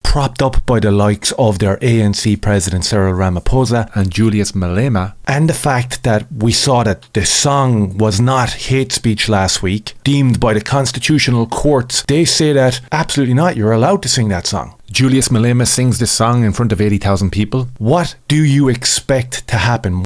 propped up by the likes of their ANC President Cyril Ramaphosa and Julius Malema, and the fact that we saw that the song was not hate speech last week, deemed by the constitutional courts, they say that absolutely not, you're allowed to sing that song. Julius Malema sings this song in front of 80,000 people. What do you expect to happen?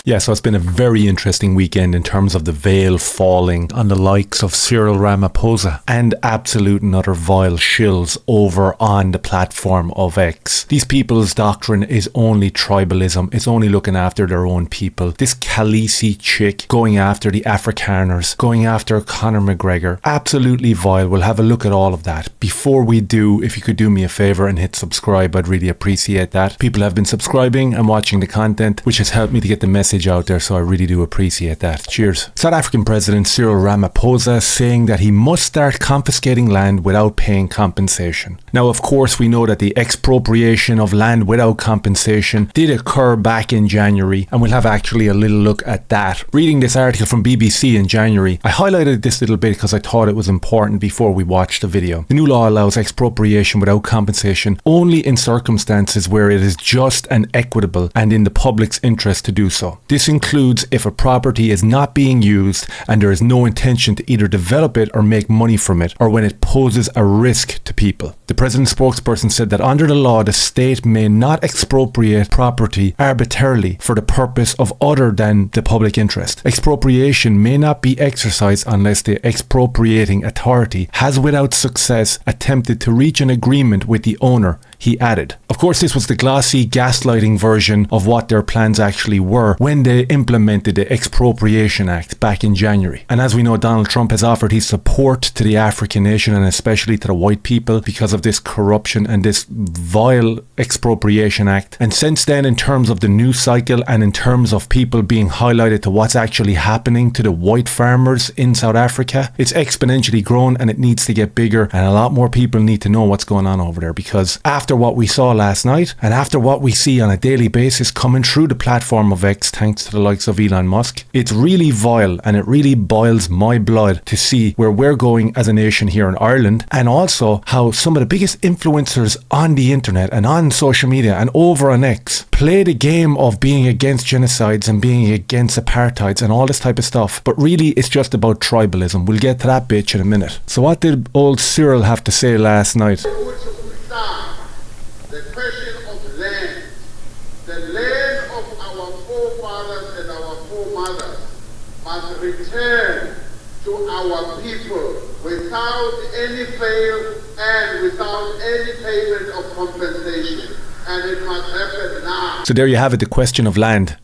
Yeah, so it's been a very interesting weekend in terms of the veil falling on the likes of Cyril Ramaphosa and absolute and utter vile shills over on the platform of X. These people's doctrine is only tribalism. It's only looking after their own people. This Khaleesi chick going after the Afrikaners, going after Conor McGregor. Absolutely vile. We'll have a look at all of that. Before we do, if you could do me a favour and hit subscribe, I'd really appreciate that. People have been subscribing and watching the content, which has helped me to get the message out there, so I really do appreciate that. Cheers. South African President Cyril Ramaphosa saying that he must start confiscating land without paying compensation. Now, of course, we know that the expropriation of land without compensation did occur back in January, and we'll have actually a little look at that. Reading this article from BBC in January, I highlighted this little bit because I thought it was important before we watched the video. The new law allows expropriation without compensation only in circumstances where it is just and equitable and in the public's interest to do so. This includes if a property is not being used and there is no intention to either develop it or make money from it, or when it poses a risk to people. The president's spokesperson said that under the law, the state may not expropriate property arbitrarily for the purpose of other than the public interest. Expropriation may not be exercised unless the expropriating authority has without success attempted to reach an agreement with the owner, he added. Of course, this was the glossy gaslighting version of what their plans actually were when they implemented the Expropriation Act back in January. And as we know, Donald Trump has offered his support to the African nation and especially to the white people because of this corruption and this vile Expropriation Act. And since then, in terms of the news cycle and in terms of people being highlighted to what's actually happening to the white farmers in South Africa, it's exponentially grown and it needs to get bigger, and a lot more people need to know what's going on over there, because after what we saw last night and after what we see on a daily basis coming through the platform of X, thanks to the likes of Elon Musk, it's really vile and it really boils my blood to see where we're going as a nation here in Ireland, and also how some of the biggest influencers on the internet and on social media and over on X play the game of being against genocides and being against apartheids and all this type of stuff, but really it's just about tribalism. We'll get to that bitch in a minute. So what did old Cyril have to say last night? The question of land, the land of our forefathers and our foremothers must return to our people without any fail and without any payment of compensation. And it must happen now. So there you have it, the question of land.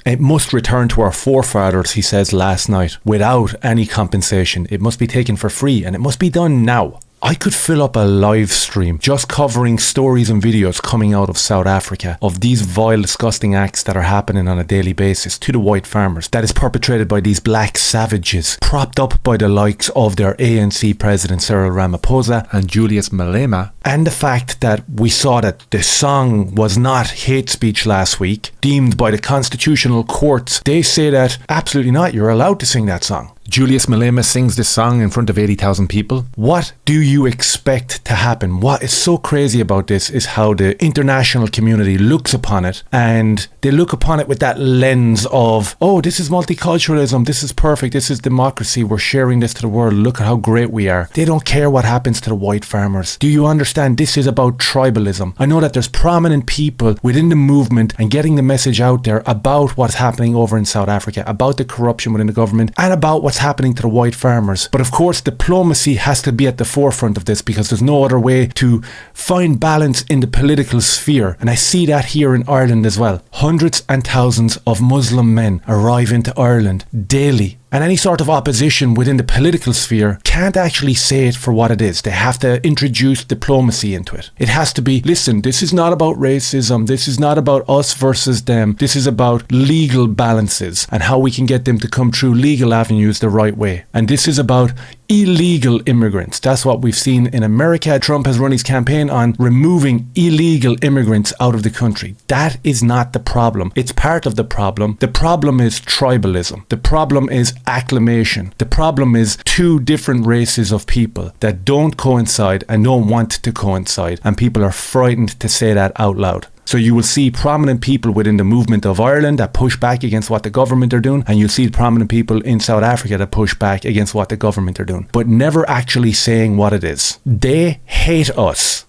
It must return to our forefathers, he says last night, without any compensation. It must be taken for free and it must be done now. I could fill up a live stream just covering stories and videos coming out of South Africa of these vile, disgusting acts that are happening on a daily basis to the white farmers, that is perpetrated by these black savages, propped up by the likes of their ANC President Cyril Ramaphosa and Julius Malema, and the fact that we saw that the song was not hate speech last week, deemed by the constitutional courts. They say that absolutely not, you're allowed to sing that song. Julius Malema sings this song in front of 80,000 people. What do you expect to happen? What is so crazy about this is how the international community looks upon it, and they look upon it with that lens of, oh, this is multiculturalism, this is perfect, this is democracy, we're sharing this to the world, look at how great we are. They don't care what happens to the white farmers. Do you understand? This is about tribalism. I know that there's prominent people within the movement and getting the message out there about what's happening over in South Africa, about the corruption within the government, and about what's happening to the white farmers. But of course, diplomacy has to be at the forefront of this, because there's no other way to find balance in the political sphere. And I see that here in Ireland as well. Hundreds and thousands of Muslim men arrive into Ireland daily. And any sort of opposition within the political sphere can't actually say it for what it is. They have to introduce diplomacy into it. It has to be, listen, this is not about racism. This is not about us versus them. This is about legal balances and how we can get them to come through legal avenues the right way. And this is about illegal immigrants. That's what we've seen in America. Trump has run his campaign on removing illegal immigrants out of the country. That is not the problem. It's part of the problem. The problem is tribalism. The problem is acclamation. The problem is two different races of people that don't coincide and don't want to coincide, and people are frightened to say that out loud. So you will see prominent people within the movement of Ireland that push back against what the government are doing, and you'll see prominent people in South Africa that push back against what the government are doing, but never actually saying what it is. They hate us.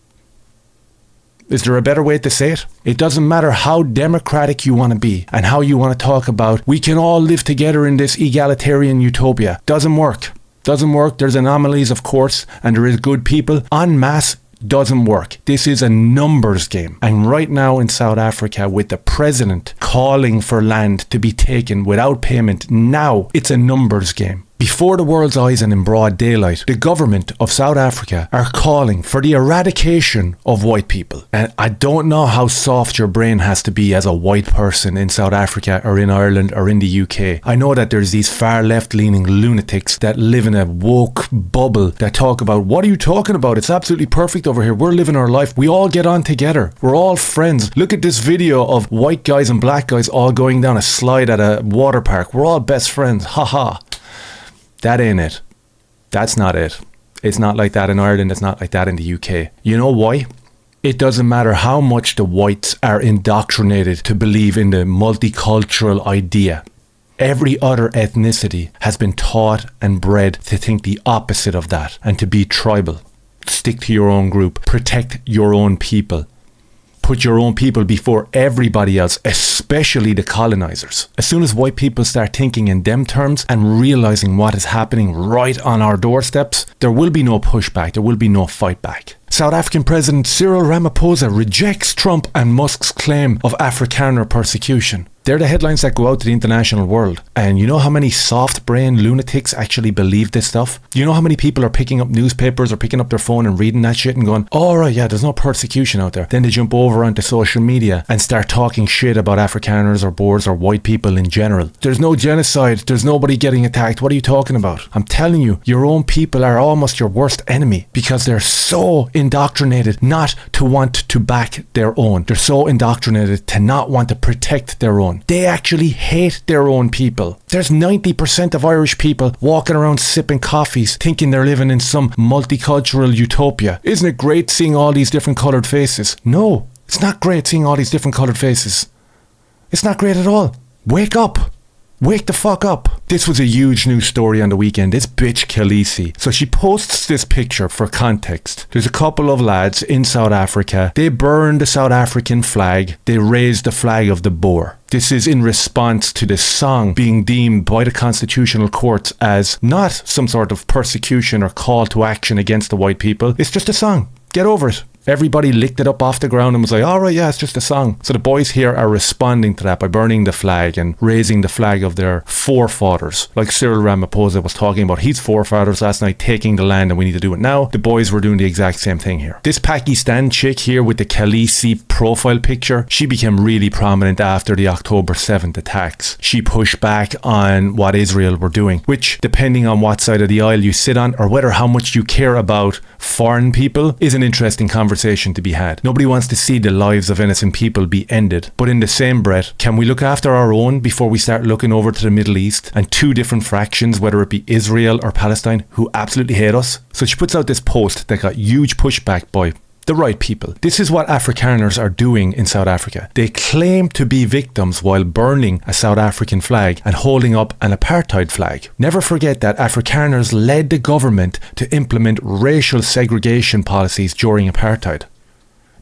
Is there a better way to say it? It doesn't matter how democratic you want to be and how you want to talk about we can all live together in this egalitarian utopia. Doesn't work. Doesn't work. There's anomalies, of course, and there is good people. En masse doesn't work. This is a numbers game. And right now in South Africa, with the president calling for land to be taken without payment, now it's a numbers game. Before the world's eyes and in broad daylight, the government of South Africa are calling for the eradication of white people. And I don't know how soft your brain has to be as a white person in South Africa or in Ireland or in the UK. I know that there's these far left-leaning lunatics that live in a woke bubble that talk about, what are you talking about? It's absolutely perfect over here. We're living our life. We all get on together. We're all friends. Look at this video of white guys and black guys all going down a slide at a water park. We're all best friends. Ha ha. That ain't it. That's not it. It's not like that in Ireland. It's not like that in the UK. You know why? It doesn't matter how much the whites are indoctrinated to believe in the multicultural idea. Every other ethnicity has been taught and bred to think the opposite of that and to be tribal. Stick to your own group. Protect your own people. Put your own people before everybody else, especially the colonizers. As soon as white people start thinking in them terms and realizing what is happening right on our doorsteps, there will be no pushback, there will be no fight back. South African President Cyril Ramaphosa rejects Trump and Musk's claim of Afrikaner persecution. They're the headlines that go out to the international world. And you know how many soft-brained lunatics actually believe this stuff? You know how many people are picking up newspapers or picking up their phone and reading that shit and going, oh right, yeah, there's no persecution out there. Then they jump over onto social media and start talking shit about Afrikaners or Boers or white people in general. There's no genocide. There's nobody getting attacked. What are you talking about? I'm telling you, your own people are almost your worst enemy because they're so indoctrinated not to want to back their own. They're so indoctrinated to not want to protect their own. They actually hate their own people. There's 90% of Irish people walking around sipping coffees thinking they're living in some multicultural utopia. Isn't it great seeing all these different coloured faces? No, it's not great seeing all these different coloured faces. It's not great at all. Wake up. Wake the fuck up. This was a huge news story on the weekend. This bitch Khaleesi. So she posts this picture for context. There's a couple of lads in South Africa. They burned the South African flag. They raised the flag of the Boer. This is in response to this song being deemed by the constitutional courts as not some sort of persecution or call to action against the white people. It's just a song. Get over it. Everybody licked it up off the ground and was like, all right, yeah, it's just a song. So the boys here are responding to that by burning the flag and raising the flag of their forefathers. Like Cyril Ramaphosa was talking about his forefathers last night taking the land and we need to do it now. The boys were doing the exact same thing here. This Pakistan chick here with the Khaleesi profile picture, she became really prominent after the October 7th attacks. She pushed back on what Israel were doing, which, depending on what side of the aisle you sit on or whether how much you care about foreign people, is an interesting conversation to be had. Nobody wants to see the lives of innocent people be ended. But in the same breath, can we look after our own before we start looking over to the Middle East and two different fractions, whether it be Israel or Palestine, who absolutely hate us? So she puts out this post that got huge pushback by the right people. This is what Afrikaners are doing in South Africa. They claim to be victims while burning a South African flag and holding up an apartheid flag. Never forget that Afrikaners led the government to implement racial segregation policies during apartheid.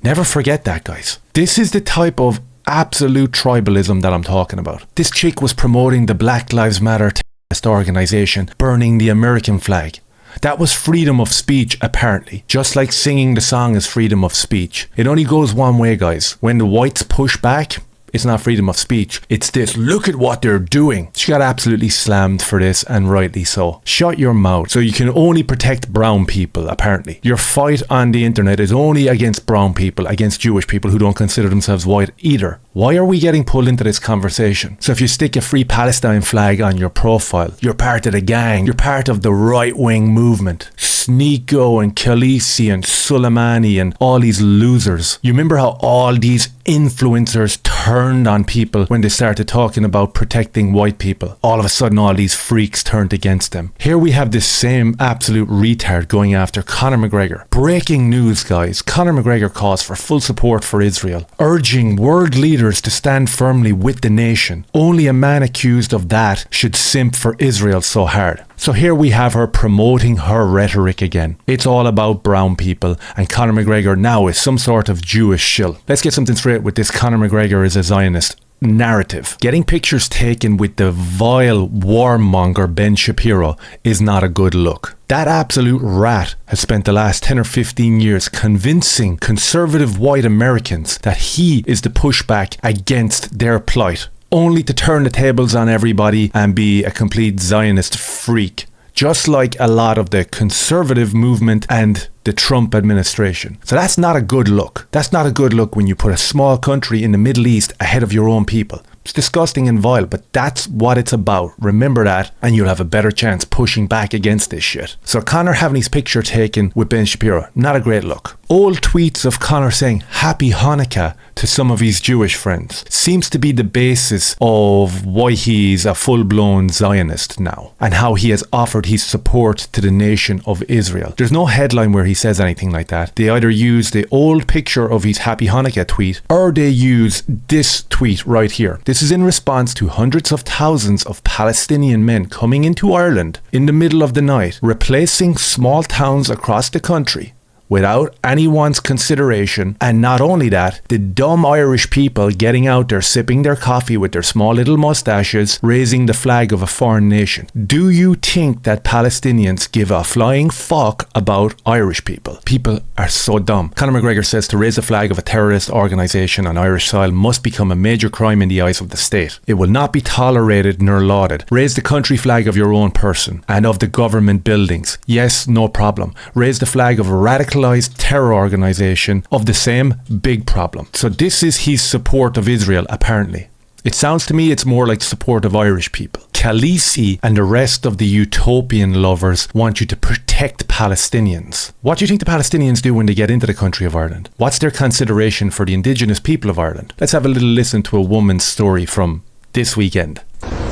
Never forget that, guys. This is the type of absolute tribalism that I'm talking about. This chick was promoting the Black Lives Matter terrorist organization, burning the American flag. That was freedom of speech, apparently. Just like singing the song is freedom of speech. It only goes one way, guys. When the whites push back, it's not freedom of speech. It's this, look at what they're doing. She got absolutely slammed for this, and rightly so. Shut your mouth. So you can only protect brown people, apparently. Your fight on the internet is only against brown people, against Jewish people who don't consider themselves white either. Why are we getting pulled into this conversation? So if you stick a Free Palestine flag on your profile, you're part of the gang, you're part of the right-wing movement. Sneeko and Khaleesi and Soleimani and all these losers. You remember how all these influencers turned on people when they started talking about protecting white people? All of a sudden all these freaks turned against them. Here we have this same absolute retard going after Conor McGregor. Breaking news, guys. Conor McGregor calls for full support for Israel, urging world leaders to stand firmly with the nation. Only a man accused of that should simp for Israel so hard. So here we have her promoting her rhetoric again. It's all about brown people, and Conor McGregor now is some sort of Jewish shill. Let's get something straight with this Conor McGregor is a Zionist narrative. Getting pictures taken with the vile warmonger Ben Shapiro is not a good look. That absolute rat has spent the last 10 or 15 years convincing conservative white Americans that he is the pushback against their plight, only to turn the tables on everybody and be a complete Zionist freak, just like a lot of the conservative movement and the Trump administration. So that's not a good look. That's not a good look when you put a small country in the Middle East ahead of your own people. It's disgusting and vile, but that's what it's about. Remember that, and you'll have a better chance pushing back against this shit. So Conor having his picture taken with Ben Shapiro, not a great look. Old tweets of Conor saying Happy Hanukkah to some of his Jewish friends seems to be the basis of why he's a full-blown Zionist now, and how he has offered his support to the nation of Israel. There's no headline where he says anything like that. They either use the old picture of his Happy Hanukkah tweet, or they use this tweet right here. This is in response to hundreds of thousands of Palestinian men coming into Ireland in the middle of the night, replacing small towns across the country without anyone's consideration. And not only that, the dumb Irish people getting out there sipping their coffee with their small little mustaches, raising the flag of a foreign nation. Do you think that Palestinians give a flying fuck about Irish people? People are so dumb. Conor McGregor says to raise the flag of a terrorist organisation on Irish soil must become a major crime in the eyes of the state. It will not be tolerated nor lauded. Raise the country flag of your own person and of the government buildings. Yes, no problem. Raise the flag of a radicalized terror organisation of the same, big problem. So this is his support of Israel, apparently. It sounds to me it's more like support of Irish people. Khaleesi and the rest of the utopian lovers want you to protect Palestinians. What do you think the Palestinians do when they get into the country of Ireland? What's their consideration for the indigenous people of Ireland? Let's have a little listen to a woman's story from this weekend.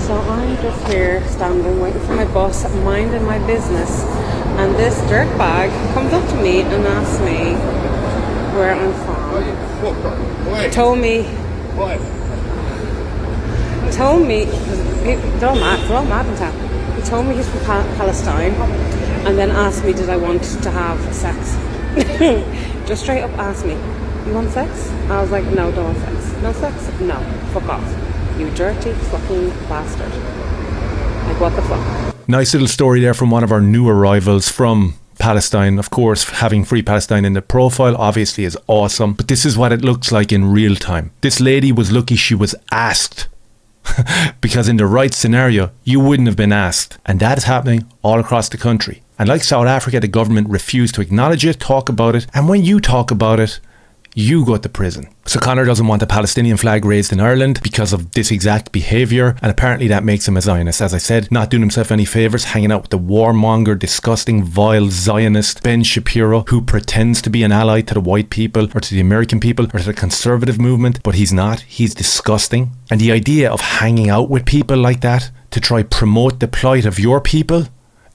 So I'm just here standing waiting for my bus, minding my business, and this dirtbag comes up to me and asks me where I'm from. Told me, they're all mad in town. He told me he's from Palestine, and then asked me did I want to have sex. Just straight up asked me, you want sex? I was like, no, don't want sex. No sex? No, fuck off. You dirty fucking bastard. Like, what the fuck? Nice little story there from one of our new arrivals from Palestine. Of course, having Free Palestine in the profile obviously is awesome, but this is what it looks like in real time. This lady was lucky she was asked, because in the right scenario, you wouldn't have been asked. And that is happening all across the country. And like South Africa, the government refused to acknowledge it, talk about it, and when you talk about it, you go to prison. So Conor doesn't want the Palestinian flag raised in Ireland because of this exact behaviour, and apparently that makes him a Zionist. As I said, not doing himself any favours, hanging out with the warmonger, disgusting, vile Zionist Ben Shapiro, who pretends to be an ally to the white people or to the American people or to the conservative movement, but he's not. He's disgusting. And the idea of hanging out with people like that to try promote the plight of your people,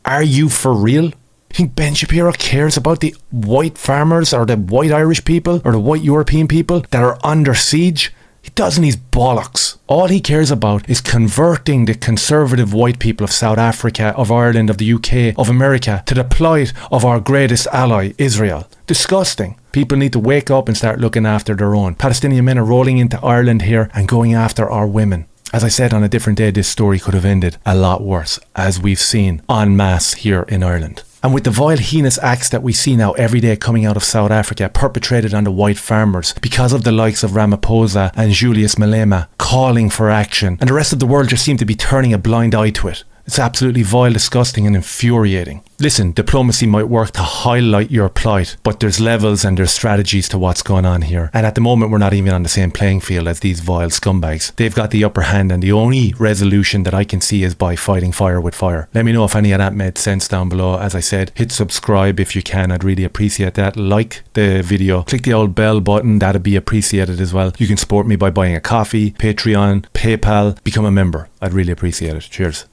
are you for real? You think Ben Shapiro cares about the white farmers or the white Irish people or the white European people that are under siege? He doesn't. He's bollocks. All he cares about is converting the conservative white people of South Africa, of Ireland, of the UK, of America to the plight of our greatest ally, Israel. Disgusting. People need to wake up and start looking after their own. Palestinian men are rolling into Ireland here and going after our women. As I said, on a different day, this story could have ended a lot worse, as we've seen en masse here in Ireland. And with the vile, heinous acts that we see now every day coming out of South Africa, perpetrated on the white farmers, because of the likes of Ramaphosa and Julius Malema calling for action, and the rest of the world just seem to be turning a blind eye to it. It's absolutely vile, disgusting and infuriating. Listen, diplomacy might work to highlight your plight, but there's levels and there's strategies to what's going on here. And at the moment, we're not even on the same playing field as these vile scumbags. They've got the upper hand, and the only resolution that I can see is by fighting fire with fire. Let me know if any of that made sense down below. As I said, hit subscribe if you can. I'd really appreciate that. Like the video. Click the old bell button. That'd be appreciated as well. You can support me by buying a coffee, Patreon, PayPal. Become a member. I'd really appreciate it. Cheers.